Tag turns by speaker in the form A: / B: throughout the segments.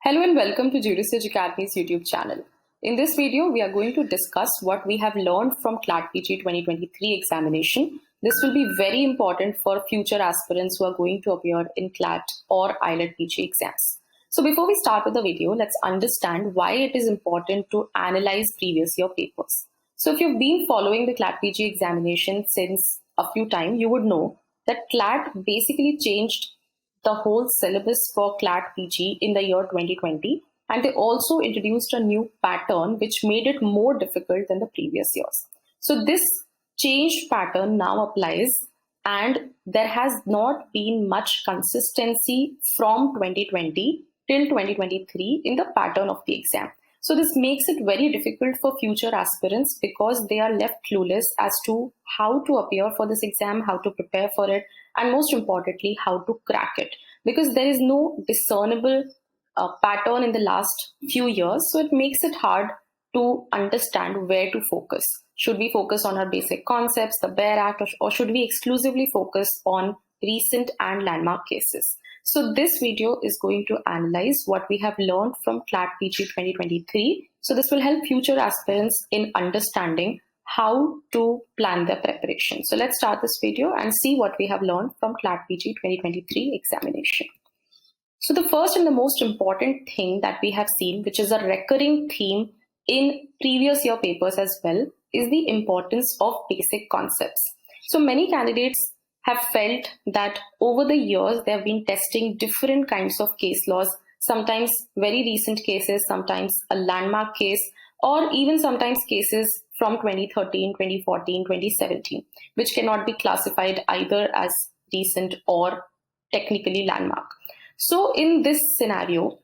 A: Hello and welcome to Jurisedge Academy's YouTube channel. In this video, we are going to discuss what we have learned from CLAT PG 2023 examination. This will be very important for future aspirants who are going to appear in CLAT or IELTS PG exams. So before we start with the video, let's understand why it is important to analyze previous year papers. So if you've been following the CLAT PG examination since a few times, you would know that CLAT basically changed the whole syllabus for CLAT PG in the year 2020, and they also introduced a new pattern which made it more difficult than the previous years. So this changed pattern now applies, and there has not been much consistency from 2020 till 2023 in the pattern of the exam. So this makes it very difficult for future aspirants because they are left clueless as to how to appear for this exam, how to prepare for it, and most importantly, how to crack it. Because there is no discernible pattern in the last few years, so it makes it hard to understand where to focus. Should we focus on our basic concepts, the bare act, or should we exclusively focus on recent and landmark cases? So this video is going to analyze what we have learned from CLAT PG 2023. So this will help future aspirants in understanding how to plan their preparation. So let's start this video and see what we have learned from CLAT PG 2023 examination. So the first and the most important thing that we have seen, which is a recurring theme in previous year papers as well, is the importance of basic concepts. So many candidates have felt that over the years they have been testing different kinds of case laws, sometimes very recent cases, sometimes a landmark case, or even sometimes cases from 2013, 2014, 2017, which cannot be classified either as recent or technically landmark. So in this scenario,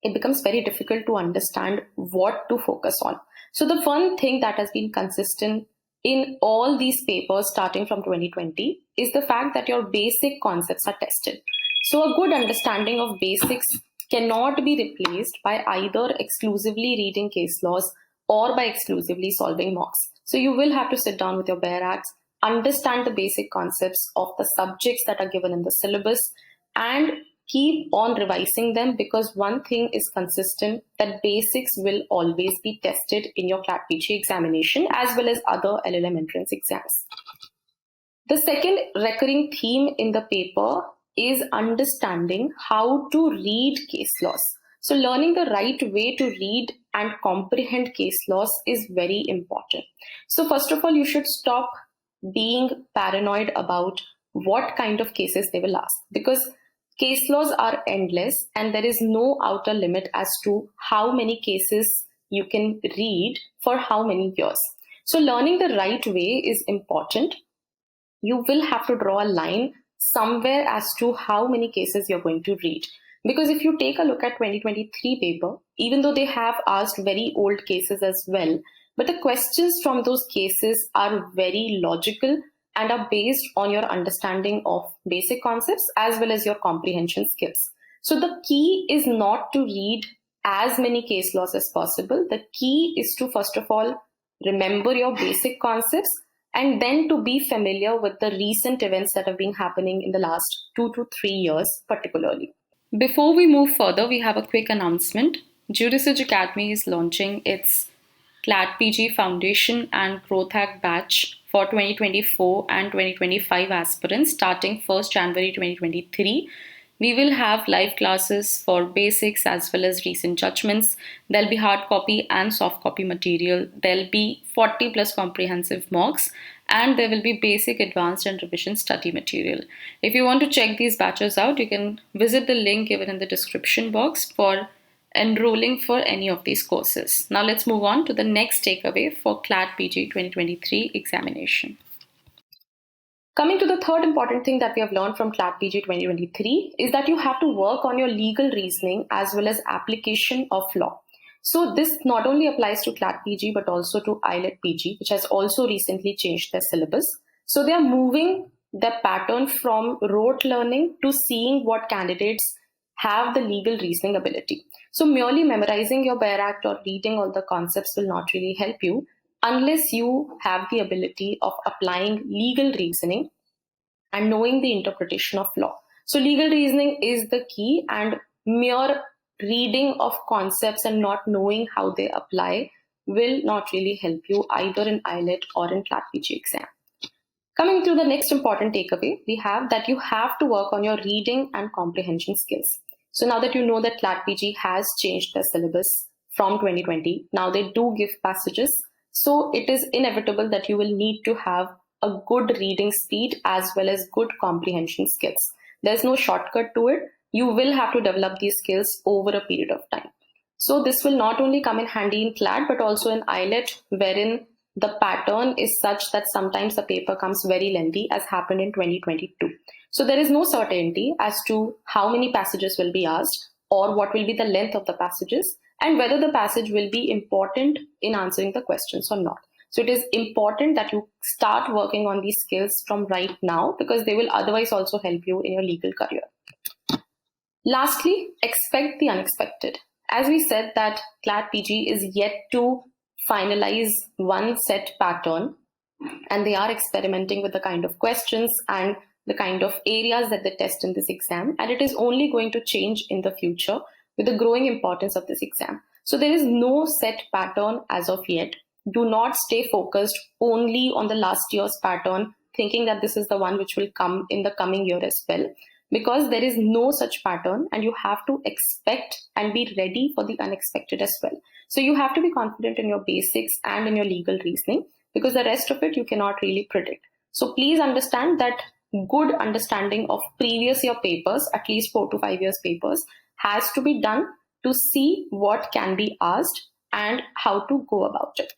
A: it becomes very difficult to understand what to focus on. So the one thing that has been consistent in all these papers starting from 2020 is the fact that your basic concepts are tested. So a good understanding of basics cannot be replaced by either exclusively reading case laws or by exclusively solving mocks. So you will have to sit down with your bare acts, understand the basic concepts of the subjects that are given in the syllabus, and keep on revising them, because one thing is consistent, that basics will always be tested in your CLAT PG examination as well as other LLM entrance exams. The second recurring theme in the paper is understanding how to read case laws. So learning the right way to read and comprehend case laws is very important. So first of all, you should stop being paranoid about what kind of cases they will ask, because case laws are endless and there is no outer limit as to how many cases you can read for how many years. So learning the right way is important. You will have to draw a line somewhere as to how many cases you're going to read. Because if you take a look at 2023 paper, even though they have asked very old cases as well, but the questions from those cases are very logical and are based on your understanding of basic concepts as well as your comprehension skills. So the key is not to read as many case laws as possible. The key is to first of all remember your basic concepts and then to be familiar with the recent events that have been happening in the last 2 to 3 years particularly. Before we move further, we have a quick announcement. Jurisedge Academy is launching its CLAT PG Foundation and Growth Hack batch for 2024 and 2025 aspirants starting 1st January 2023. We will have live classes for basics as well as recent judgments. There'll be hard copy and soft copy material. There'll be 40 plus comprehensive mocks, and there will be basic, advanced and revision study material. If you want to check these batches out, you can visit the link given in the description box for enrolling for any of these courses. Now let's move on to the next takeaway for CLAT PG 2023 examination. Coming to the third important thing that we have learned from CLAT PG 2023 is that you have to work on your legal reasoning as well as application of law. So this not only applies to CLAT PG but also to IELTS PG, which has also recently changed their syllabus. So they are moving the pattern from rote learning to seeing what candidates have the legal reasoning ability. So merely memorizing your bare act or reading all the concepts will not really help you unless you have the ability of applying legal reasoning and knowing the interpretation of law. So legal reasoning is the key, and mere reading of concepts and not knowing how they apply will not really help you either in IELTS or in CLAT PG exam. Coming to the next important takeaway, we have that you have to work on your reading and comprehension skills. So now that you know that CLAT PG has changed their syllabus from 2020, now they do give passages. So it is inevitable that you will need to have a good reading speed as well as good comprehension skills. There's no shortcut to it. You will have to develop these skills over a period of time. So this will not only come in handy in CLAT but also in IELTS, wherein the pattern is such that sometimes the paper comes very lengthy, as happened in 2022. So there is no certainty as to how many passages will be asked or what will be the length of the passages and whether the passage will be important in answering the questions or not. So it is important that you start working on these skills from right now because they will otherwise also help you in your legal career. Lastly, expect the unexpected. As we said that CLAT PG is yet to finalize one set pattern and they are experimenting with the kind of questions and the kind of areas that they test in this exam, and it is only going to change in the future with the growing importance of this exam. So there is no set pattern as of yet. Do not stay focused only on the last year's pattern thinking that this is the one which will come in the coming year as well, because there is no such pattern and you have to expect and be ready for the unexpected as well. So you have to be confident in your basics and in your legal reasoning because the rest of it you cannot really predict. So please understand that good understanding of previous year papers, at least 4 to 5 years papers, has to be done to see what can be asked and how to go about it.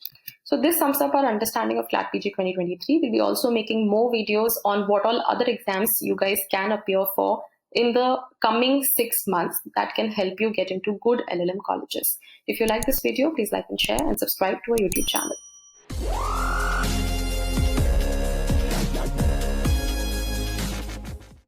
A: So this sums up our understanding of CLAT PG 2023. We'll be also making more videos on what all other exams you guys can appear for in the coming 6 months that can help you get into good LLM colleges. If you like this video, please like and share and subscribe to our YouTube channel.